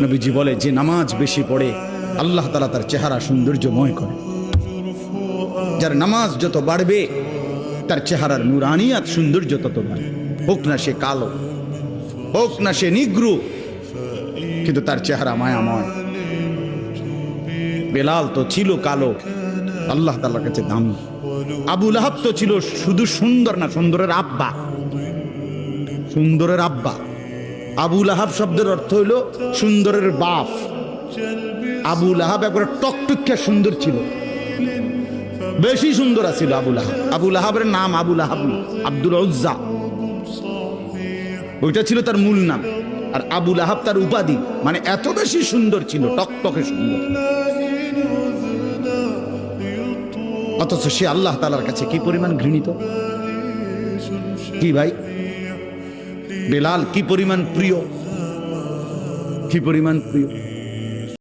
নবীজি বলে, যে নামাজ বেশি পড়ে আল্লাহ তাআলা তার চেহারা সৌন্দর্যময় করে। যার নামাজ যত বাড়বে তার চেহারার নুরানিয়াত সৌন্দর্য তত বাড়বে। হোক না সে কালো, হোক না সে নিগ্রু, কিন্তু তার চেহারা মায়াময়। বেলাল তো ছিল কালো, আল্লাহ তাআলার কাছে দামি। আবু লাহাব তো ছিল শুধু সুন্দর না, সুন্দরের আব্বা, সুন্দরের আব্বা। আবু লাহাব শব্দের অর্থ হইল সুন্দরের বাপ। আবু লাহাব একবার টকটকে সুন্দর ছিল, বেশি সুন্দর ছিল আবু লাহাব। আবু লাহাবের নাম আবু লাহাব না, আব্দুল উজ্জা, ওইটা ছিল তার মূল নাম। আর আবু লাহাব তার উপাধি, মানে এত বেশি সুন্দর ছিল, টকটকে সুন্দর। অথচ সে আল্লাহ তাআলার কাছে কি পরিমাণ ঘৃণিত! কি ভাই, বেলাল কি পরিমাণ প্রিয়, কি পরিমাণ প্রিয়!